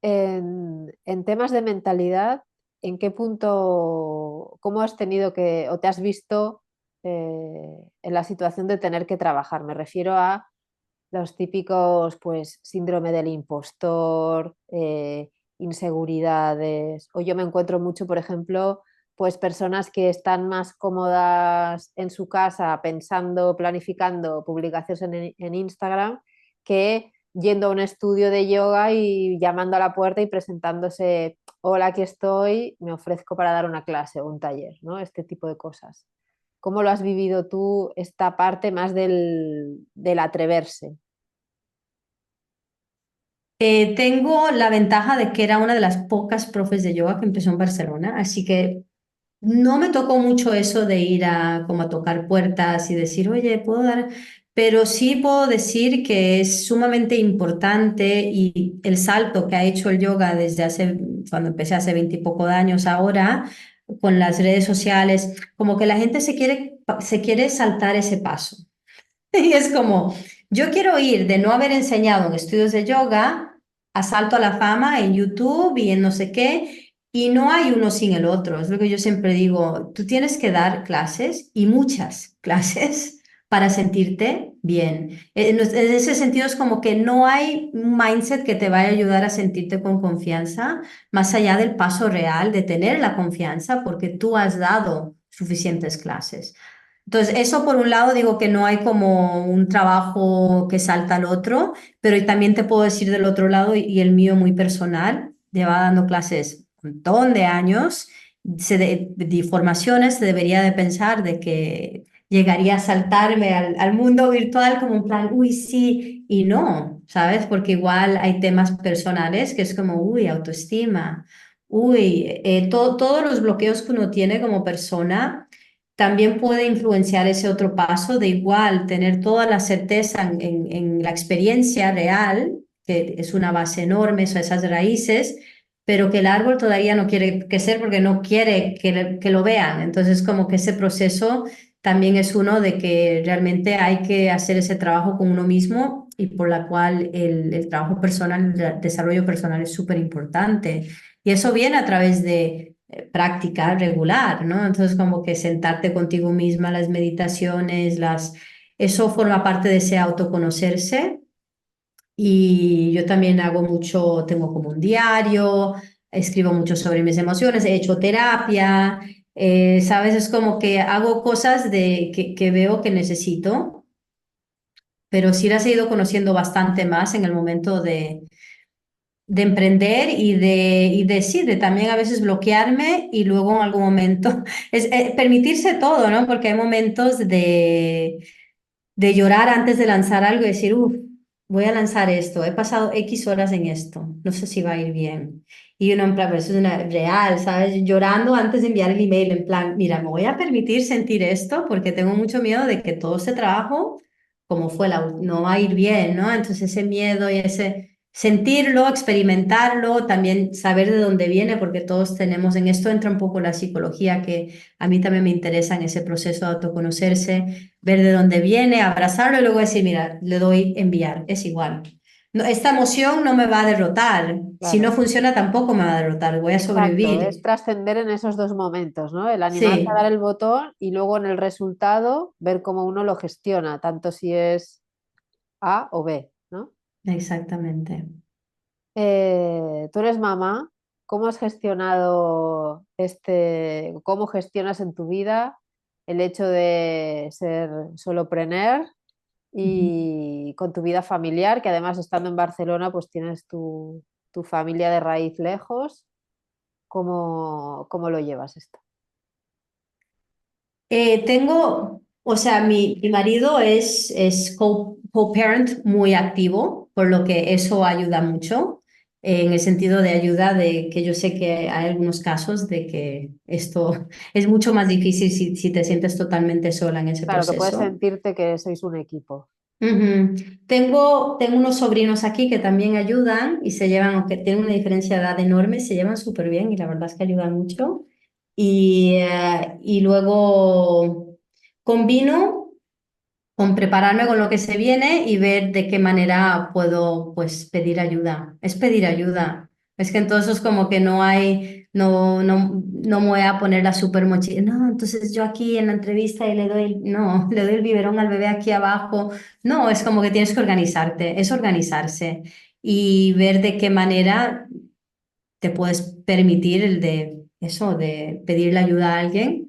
En temas de mentalidad, ¿en qué punto, cómo has tenido que, o te has visto en la situación de tener que trabajar? Me refiero a los típicos, pues, síndrome del impostor, inseguridades, o yo me encuentro mucho, por ejemplo, pues personas que están más cómodas en su casa pensando, planificando publicaciones en Instagram que yendo a un estudio de yoga y llamando a la puerta y presentándose, hola, aquí estoy, me ofrezco para dar una clase o un taller, ¿no? Este tipo de cosas. ¿Cómo lo has vivido tú, esta parte más del atreverse? Tengo la ventaja de que era una de las pocas profes de yoga que empezó en Barcelona, así que no me tocó mucho eso de ir como a tocar puertas y decir, oye, puedo dar, pero sí puedo decir que es sumamente importante y el salto que ha hecho el yoga cuando empecé hace 20 y poco de años ahora, con las redes sociales, como que la gente se quiere saltar ese paso. Y es como, yo quiero ir de no haber enseñado en estudios de yoga a salto a la fama en YouTube y en no sé qué. y no hay uno sin el otro. Es lo que yo siempre digo, tú tienes que dar clases y muchas clases para sentirte bien. En ese sentido es como que no hay un mindset que te vaya a ayudar a sentirte con confianza, más allá del paso real de tener la confianza porque tú has dado suficientes clases. Entonces, eso por un lado digo que no hay como un trabajo que salta al otro, pero también te puedo decir del otro lado y el mío muy personal, lleva dando clases un montón de años, de formaciones, se debería de pensar de que llegaría a saltarme al mundo virtual como un plan, uy, sí, y no, ¿sabes? Porque igual hay temas personales que es como, uy, autoestima, uy, todos los bloqueos que uno tiene como persona también puede influenciar ese otro paso de igual tener toda la certeza en la experiencia real, que es una base enorme, esas raíces, pero que el árbol todavía no quiere crecer porque no quiere que lo vean. Entonces, como que ese proceso también es uno de que realmente hay que hacer ese trabajo con uno mismo y por la cual el trabajo personal, el desarrollo personal es súper importante. Y eso viene a través de práctica regular, ¿no? Entonces, como que sentarte contigo misma, las meditaciones, eso forma parte de ese autoconocerse. Y yo también hago mucho, tengo como un diario, escribo mucho sobre mis emociones, he hecho terapia, ¿sabes? Es como que hago cosas que veo que necesito, pero sí las he ido conociendo bastante más en el momento de emprender sí, de también a veces bloquearme y luego en algún momento es permitirse todo, ¿no? Porque hay momentos de llorar antes de lanzar algo y decir, uff, voy a lanzar esto, he pasado X horas en esto, no sé si va a ir bien. Y uno en plan, pero eso es una real, ¿sabes? Llorando antes de enviar el email, en plan, mira, me voy a permitir sentir esto porque tengo mucho miedo de que todo este trabajo, como fue no va a ir bien, ¿no? Entonces ese miedo y ese sentirlo, experimentarlo, también saber de dónde viene, porque todos tenemos, en esto entra un poco la psicología que a mí también me interesa en ese proceso de autoconocerse, ver de dónde viene, abrazarlo y luego decir, mira, le doy enviar, es igual. No, esta emoción no me va a derrotar. Si no Claro. funciona, tampoco me va a derrotar. Voy a Exacto, es sobrevivir. trascender en esos dos momentos, ¿no? El animarse a Sí, dar el botón y luego en el resultado ver cómo uno lo gestiona, tanto si es A o B, ¿no? exactamente. Tú eres mamá, ¿cómo has gestionado cómo gestionas en tu vida el hecho de ser solopreneur Ujú. y con tu vida familiar, que además estando en Barcelona, pues tienes tu familia de raíz lejos? ¿Cómo lo llevas esto? O sea, mi marido es co-parent muy activo, por lo que eso ayuda mucho, en el sentido de ayuda de que yo sé que hay algunos casos de que esto es mucho más difícil si te sientes totalmente sola en ese Claro, que puedes proceso. sentirte que sois un equipo. Ujú. Tengo unos sobrinos aquí que también ayudan y se llevan, aunque tienen una diferencia de edad enorme, se llevan súper bien y la verdad es que ayudan mucho. Y luego combino con prepararme con lo que se viene y ver de qué manera puedo pues pedir ayuda. Es pedir ayuda. Es que entonces como que no me voy a poner la super mochila. No, entonces yo aquí en la entrevista y no, le doy el biberón al bebé aquí abajo. No, es como que tienes que organizarte, es organizarse y ver de qué manera te puedes permitir el de eso, de pedirle ayuda a alguien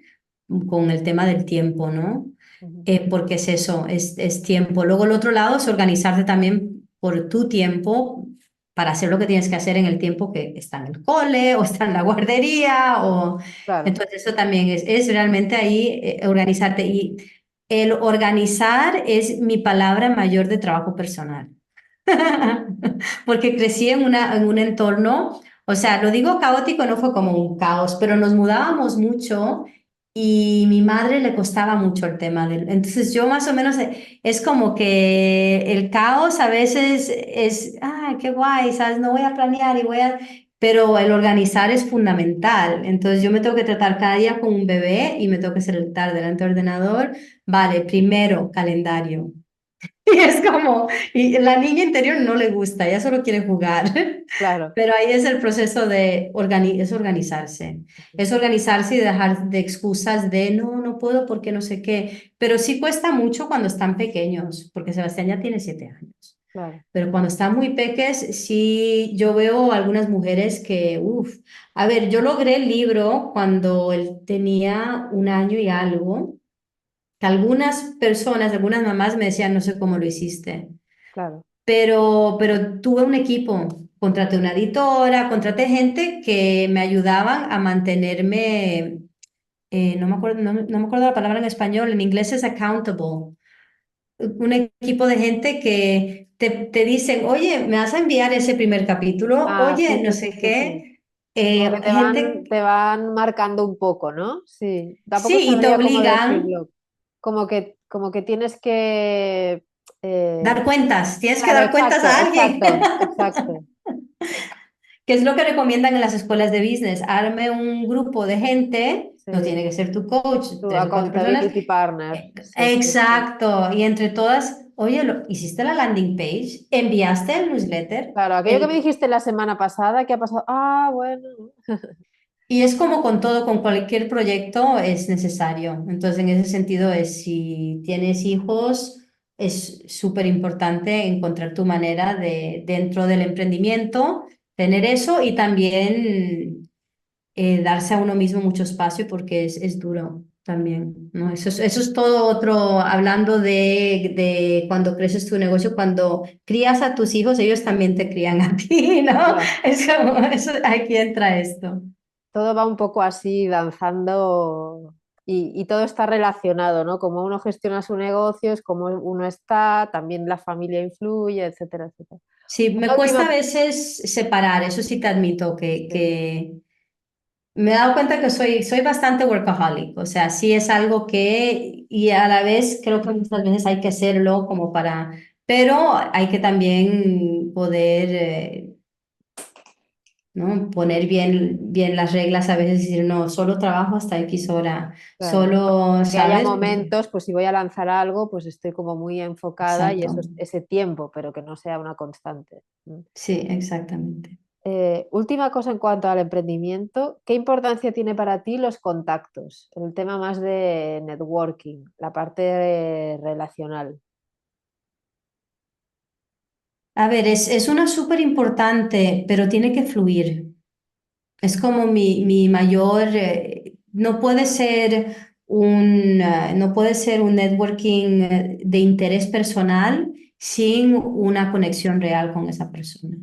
con el tema del tiempo, ¿no? Ujú. Porque es eso, es tiempo. Luego el otro lado es organizarte también por tu tiempo para hacer lo que tienes que hacer en el tiempo que está en el cole o está en la guardería o Claro. entonces eso también es realmente ahí organizarte y el organizar es mi palabra mayor de trabajo personal. Porque crecí en un entorno, o sea, lo digo caótico, no fue como un caos, pero nos mudábamos mucho y mi madre le costaba mucho el tema del... Entonces yo más o menos es como que el caos a veces es, ah, qué guay, ¿sabes? No voy a planear y voy a... Pero el organizar es fundamental. Entonces yo me tengo que tratar cada día como un bebé y me tengo que sentar delante del ordenador. Vale, primero calendario. Y es como, y la niña interior no le gusta, ella solo quiere jugar. Claro. Pero ahí es el proceso de es organizarse. Es organizarse y dejar de excusas de no, no puedo porque no sé qué. Pero sí cuesta mucho cuando están pequeños, porque Sebastián ya tiene 7 años. Claro. Pero cuando están muy peques, sí, yo veo algunas mujeres que, uff, a ver, yo logré el libro cuando él tenía 1 año y algo, que algunas personas, algunas mamás me decían, no sé cómo lo hiciste, Claro. pero tuve un equipo, contraté una editora, contraté gente que me ayudaban a mantenerme, no me acuerdo, no me acuerdo la palabra en español, en inglés es accountable, un equipo de gente que te dicen, oye, me vas a enviar ese primer capítulo, Ah, sí, oye, no sí, sí, sé sí, sí. qué, Como que gente, te van marcando un poco, ¿no? Sí. Tampoco sí, y te sabría cómo obligan decirlo. Como que tienes que... dar cuentas, tienes que claro, dar cuentas exacto, a alguien. exacto, exacto. ¿Qué es lo que recomiendan en las escuelas de business? Arme un grupo de gente, no Sí. tiene que ser tu coach, Tu 3 o 4 personas. accountability partner. Sí, sí, sí. Exacto, y entre todas, oye, ¿hiciste la landing page? ¿Enviaste el newsletter? Claro, aquello que me dijiste la semana pasada, ¿qué ha pasado? Ah, bueno. Y es como con todo, con cualquier proyecto es necesario. Entonces, en ese sentido, es si tienes hijos, es súper importante encontrar tu manera de, dentro del emprendimiento, tener eso y también darse a uno mismo mucho espacio porque es duro también, ¿no? Eso es todo otro, hablando de cuando creces tu negocio, cuando crías a tus hijos, ellos también te crían a ti, ¿no? Claro. Es como, eso, aquí entra esto. Todo va un poco así, danzando y todo está relacionado, ¿no? Como uno gestiona su negocio, es como uno está, también la familia influye, etcétera, etcétera. Sí, me Una cuesta a última, veces separar, eso sí te admito, sí, que me he dado cuenta que soy bastante workaholic, o sea, sí es algo que, y a la vez creo que muchas veces hay que hacerlo como para, pero hay que también poder, ¿no? Poner bien las reglas, a veces decir, no, solo trabajo hasta X hora, claro. solo, Que haya ¿sabes? momentos, pues si voy a lanzar algo, pues estoy como muy enfocada y Exacto, eso es ese tiempo, pero que no sea una constante. ¿Mm? sí, exactamente. Última cosa en cuanto al emprendimiento, ¿qué importancia tiene para ti los contactos? El tema más de networking, la parte relacional. A ver, es una súper importante, pero tiene que fluir. Es como mi mayor, no puede ser un networking de interés personal sin una conexión real con esa persona.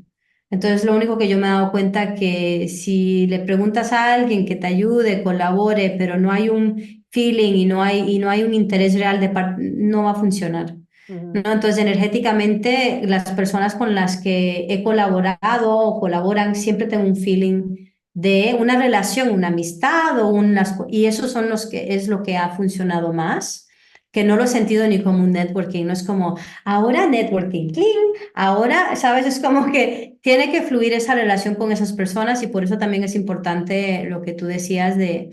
Entonces, lo único que yo me he dado cuenta que si le preguntas a alguien que te ayude, colabore, pero no hay un feeling y no hay un interés real de parte, no va a funcionar. ¿No? Ujú. Entonces, energéticamente, las personas con las que he colaborado o colaboran siempre tengo un feeling de una relación, una amistad y esos son los que es lo que ha funcionado más, que no lo he sentido ni como un networking, no es como ahora networking, clean, ahora, ¿sabes? Es como que tiene que fluir esa relación con esas personas y por eso también es importante lo que tú decías de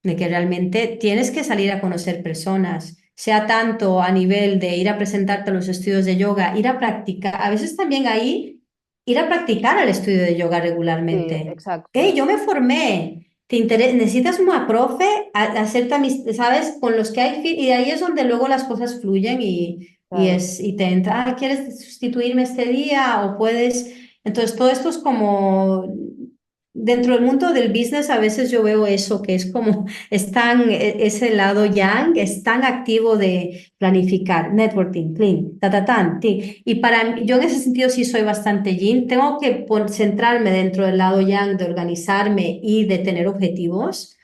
que realmente tienes que salir a conocer personas, sea tanto a nivel de ir a presentarte a los estudios de yoga, ir a practicar, a veces también ahí, ir a practicar al estudio de yoga Sí, regularmente. exacto. Hey, yo me formé. Necesitas una profe, hacerte ¿sabes? Con los que hay, y ahí es donde luego las cosas fluyen Claro. y te entra, ¿quieres sustituirme este día? O puedes, entonces todo esto es como, dentro del mundo del business a veces yo veo eso, que es como ese lado yang es tan activo de planificar, networking, clean, ta, ta, tan, ti. Y para mí, yo en ese sentido sí soy bastante yin. Tengo que centrarme dentro del lado yang, de organizarme y de tener objetivos,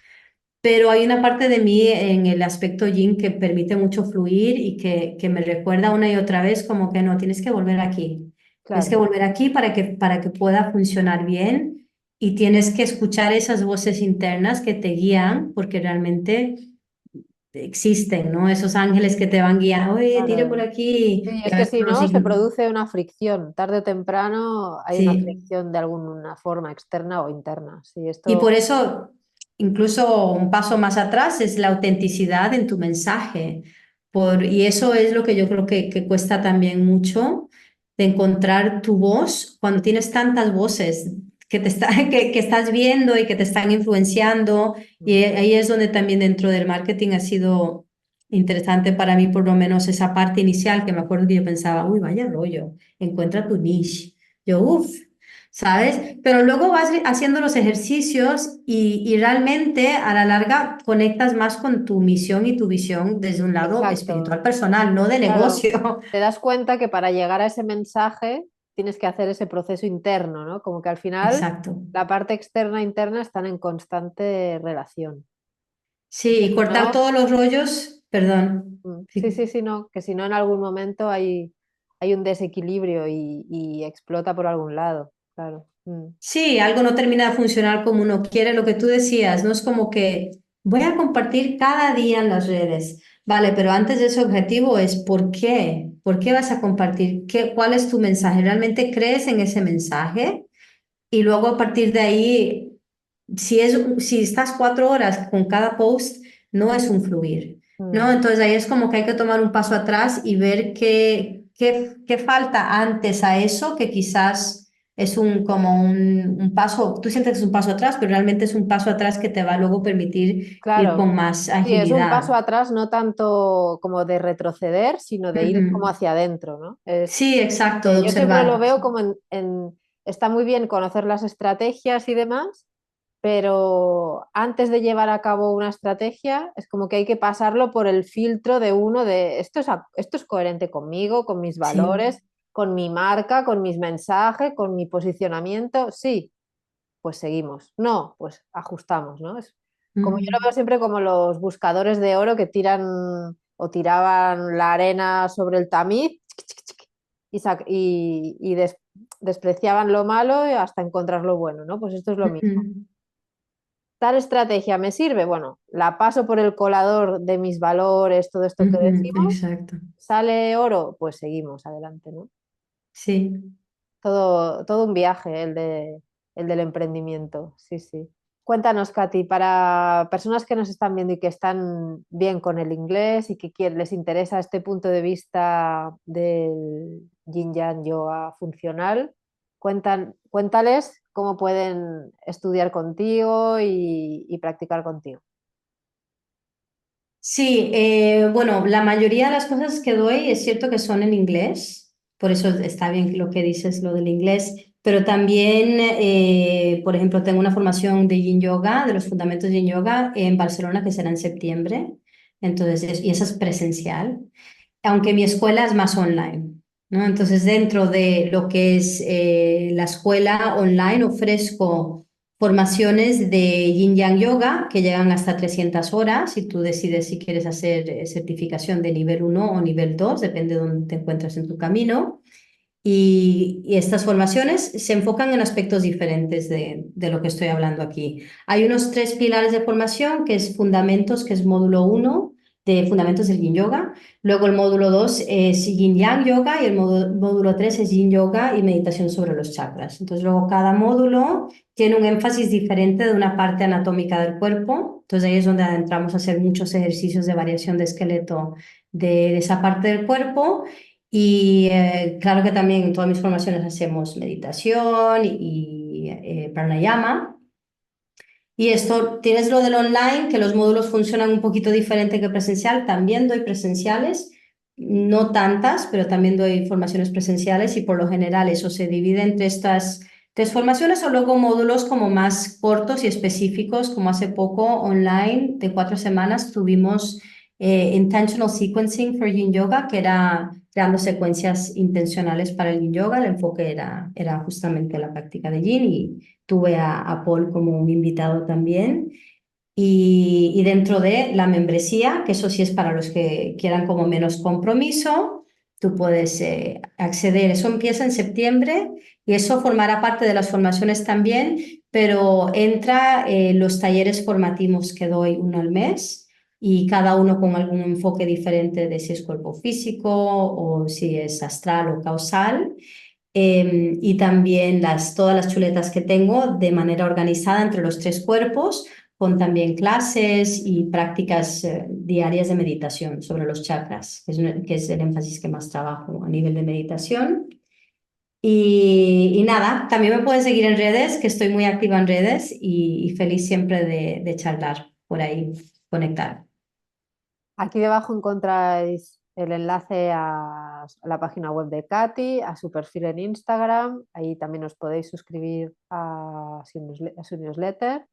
pero hay una parte de mí en el aspecto yin que permite mucho fluir y que me recuerda una y otra vez como que no, tienes que volver aquí. Tienes que Claro. volver aquí para que pueda funcionar bien y tienes que escuchar esas voces internas que te guían porque realmente existen, ¿no? Esos ángeles que te van guiando, oye, tire por Claro. aquí Sí, y es a que veces si no no, se siguen. produce una fricción. Tarde o temprano hay una Sí. fricción de alguna forma, externa o interna. Sí, Y esto, por eso, incluso un paso más atrás es la autenticidad en tu mensaje, Y eso es lo que yo creo que cuesta también mucho, de encontrar tu voz cuando tienes tantas voces que estás viendo y que te están influenciando. Mm. Y ahí es donde también dentro del marketing ha sido interesante para mí, por lo menos esa parte inicial, que me acuerdo que yo pensaba, uy, vaya rollo, encuentra tu niche. Yo, uff. ¿Sabes? Pero luego vas haciendo los ejercicios y realmente a la larga conectas más con tu misión y tu visión desde un lado Exacto, espiritual personal, no de claro. negocio. Te das cuenta que para llegar a ese mensaje tienes que hacer ese proceso interno, ¿no? Como que al final Exacto. la parte externa e interna están en constante relación. Sí, Que y si cortar no, todos los rollos, perdón. sí, Sí, sí, sí, no, que si no en algún momento hay un desequilibrio y explota por algún lado, claro. sí, algo no termina de funcionar como uno quiere, lo que tú decías, no es como que voy a compartir cada día en las redes. Vale, pero antes de ese objetivo es ¿por qué? ¿Por qué vas a compartir? ¿Cuál es tu mensaje? ¿Realmente crees en ese mensaje? Y luego a partir de ahí, si estás 4 horas con cada post, no es un fluir, ¿no? Mm. Entonces ahí es como que hay que tomar un paso atrás y ver qué falta antes a eso, que quizás es como un paso, tú sientes que es un paso atrás, pero realmente es un paso atrás que te va a luego permitir ir Claro, con más sí, es un paso agilidad. atrás, no tanto como de retroceder, sino de ir como Ujú. hacia adentro, ¿no? Sí, exacto, de Yo siempre lo observar. veo como está muy bien conocer las estrategias y demás, pero antes de llevar a cabo una estrategia es como que hay que pasarlo por el filtro de uno de esto es coherente conmigo, con mis Sí. valores, con mi marca, con mis mensajes, con mi posicionamiento. Sí, pues seguimos. No, pues ajustamos, ¿no? Es como yo lo Ujú. veo siempre como los buscadores de oro que tiran o tiraban la arena sobre el tamiz y despreciaban lo malo hasta encontrar lo bueno, ¿no? Pues esto es lo mismo. Ujú. ¿Tal estrategia me sirve? Bueno, la paso por el colador de mis valores, todo esto que Ujú. decimos. Exacto. ¿Sale oro? Pues seguimos adelante, ¿no? Sí. Todo un viaje el del emprendimiento, sí, sí. Cuéntanos, Katy, para personas que nos están viendo y que están bien con el inglés y que les interesa este punto de vista del Yin Yang Yoga funcional, cuéntales cómo pueden estudiar contigo y practicar contigo. Sí, bueno, la mayoría de las cosas que doy es cierto que son en inglés, por eso está bien lo que dices, lo del inglés, pero también, por ejemplo, tengo una formación de Yin Yoga, de los fundamentos de Yin Yoga en Barcelona que será en septiembre, entonces, y esa es presencial, aunque mi escuela es más online, ¿no? Entonces, dentro de lo que es la escuela online, ofrezco formaciones de Yin Yang Yoga que llegan hasta 300 horas y tú decides si quieres hacer certificación de nivel 1 o nivel 2, depende de dónde te encuentres en tu camino. Y estas formaciones se enfocan en aspectos diferentes de lo que estoy hablando aquí. Hay unos 3 pilares de formación, que es Fundamentos, que es módulo 1 de Fundamentos del Yin Yoga. Luego el módulo 2 es Yin Yang Yoga y el módulo 3 es Yin Yoga y meditación sobre los chakras. Entonces luego cada módulo tiene un énfasis diferente de una parte anatómica del cuerpo. Entonces ahí es donde adentramos a hacer muchos ejercicios de variación de esqueleto de esa parte del cuerpo. Y claro que también en todas mis formaciones hacemos meditación y pranayama. Y esto, tienes lo del online, que los módulos funcionan un poquito diferente que presencial. También doy presenciales, no tantas, pero también doy formaciones presenciales y por lo general eso se divide entre estas 3 formaciones o luego módulos como más cortos y específicos, como hace poco online de 4 semanas tuvimos Intentional Sequencing for Yin Yoga, que era creando secuencias intencionales para el Yin Yoga. El enfoque era justamente la práctica de Yin y tuve a Paul como un invitado también. Y dentro de la membresía, que eso sí es para los que quieran como menos compromiso, tú puedes acceder. Eso empieza en septiembre y eso formará parte de las formaciones también, pero entra los talleres formativos que doy uno al mes y cada uno con algún enfoque diferente de si es cuerpo físico o si es astral o causal. Y también todas las chuletas que tengo de manera organizada entre los 3 cuerpos, con también clases y prácticas diarias de meditación sobre los chakras, que es el énfasis que más trabajo a nivel de meditación. Y nada, también me puedes seguir en redes, que estoy muy activa en redes y feliz siempre de charlar por ahí, conectar. Aquí debajo encontráis el enlace a la página web de Katy, a su perfil en Instagram. Ahí también os podéis suscribir a su newsletter.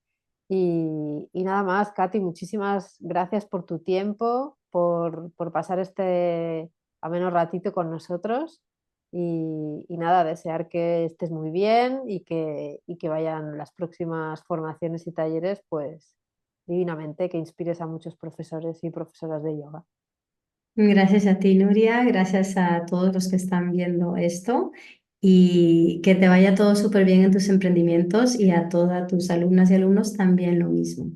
Y nada más, Katy, muchísimas gracias por tu tiempo, por pasar este ameno ratito con nosotros. Y nada, desear que estés muy bien y que vayan las próximas formaciones y talleres, pues divinamente, que inspires a muchos profesores y profesoras de yoga. Gracias a ti, Nuria, gracias a todos los que están viendo esto y que te vaya todo súper bien en tus emprendimientos y a todas tus alumnas y alumnos también lo mismo.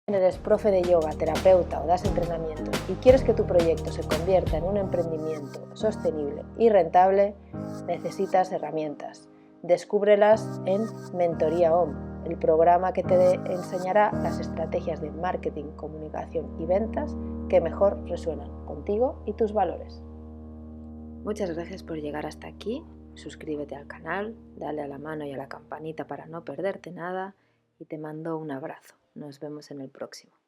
Eres profe de yoga, terapeuta o das entrenamientos y quieres que tu proyecto se convierta en un emprendimiento sostenible y rentable, necesitas herramientas. Descúbrelas en Mentoría OM, el programa que te enseñará las estrategias de marketing, comunicación y ventas que mejor resuenan contigo y tus valores. Muchas gracias por llegar hasta aquí. Suscríbete al canal, dale a la mano y a la campanita para no perderte nada y te mando un abrazo. Nos vemos en el próximo.